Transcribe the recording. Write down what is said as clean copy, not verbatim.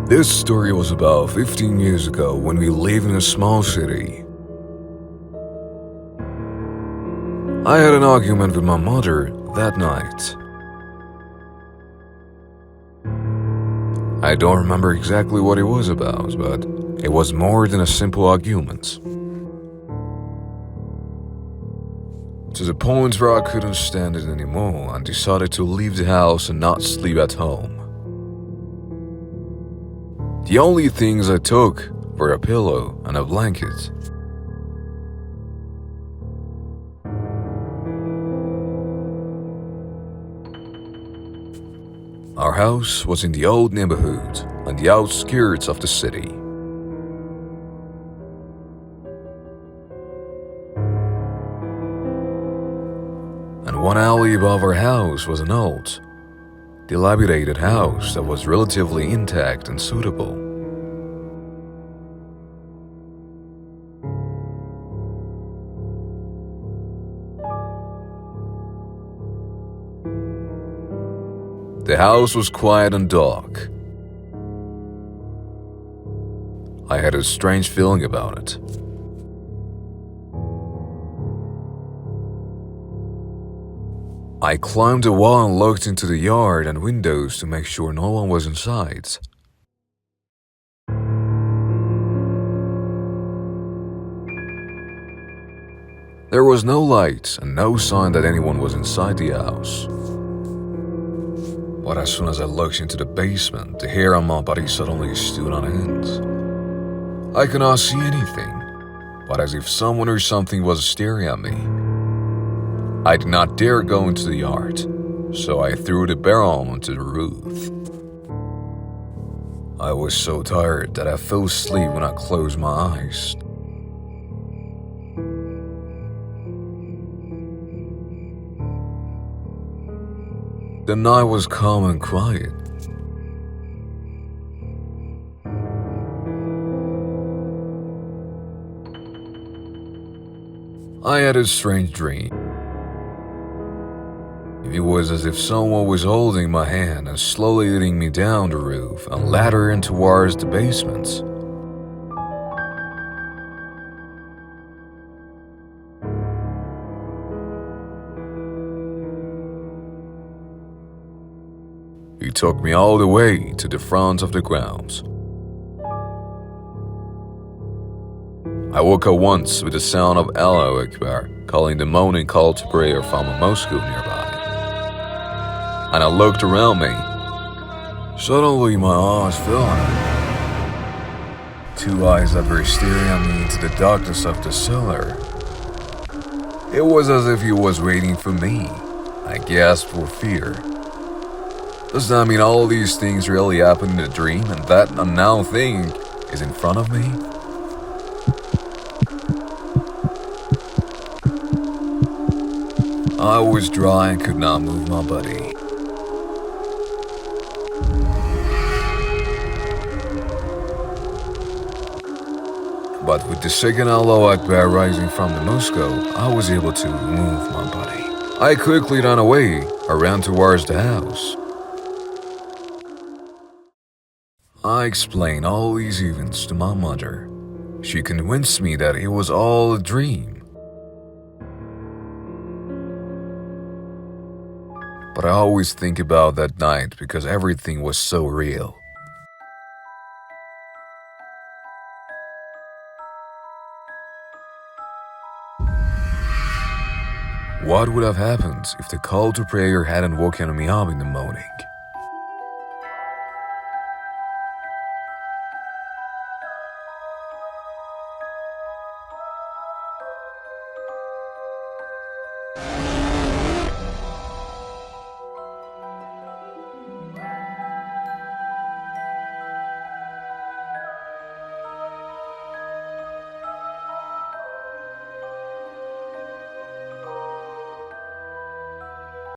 This story was about 15 years ago when we lived in a small city. I had an argument with my mother that night. I don't remember exactly what it was about, but it was more than a simple argument. To the point where I couldn't stand it anymore and decided to leave the house and not sleep at home. The only things I took were a pillow and a blanket. Our house was in the old neighborhood on the outskirts of the city. And one alley above our house was an old, dilapidated house that was relatively intact and suitable. The house was quiet and dark. I had a strange feeling about it. I climbed the wall and looked into the yard and windows to make sure no one was inside. There was no light and no sign that anyone was inside the house. But as soon as I looked into the basement, the hair on my body suddenly stood on end. I could not see anything, but as if someone or something was staring at me. I did not dare go into the yard, so I threw the barrel onto the roof. I was so tired that I fell asleep when I closed my eyes. The night was calm and quiet. I had a strange dream. It was as if someone was holding my hand and slowly leading me down the roof and ladder in towards the basement. He took me all the way to the front of the grounds. I woke up once with the sound of Allahu Akbar calling the morning call to prayer from a mosque nearby. And I looked around me. Suddenly my eyes fell on it. Two eyes that were staring at me into the darkness of the cellar. It was as if he was waiting for me. I gasped for fear. Does that mean all these things really happened in a dream and that unknown thing is in front of me? I was dry and could not move my body. But with the second Allahu Akbar rising from the mosque, I was able to move my body. I quickly ran away or ran towards the house. I explained all these events to my mother. She convinced me that it was all a dream. But I always think about that night because everything was so real. What would have happened if the call to prayer hadn't woken me up in the morning?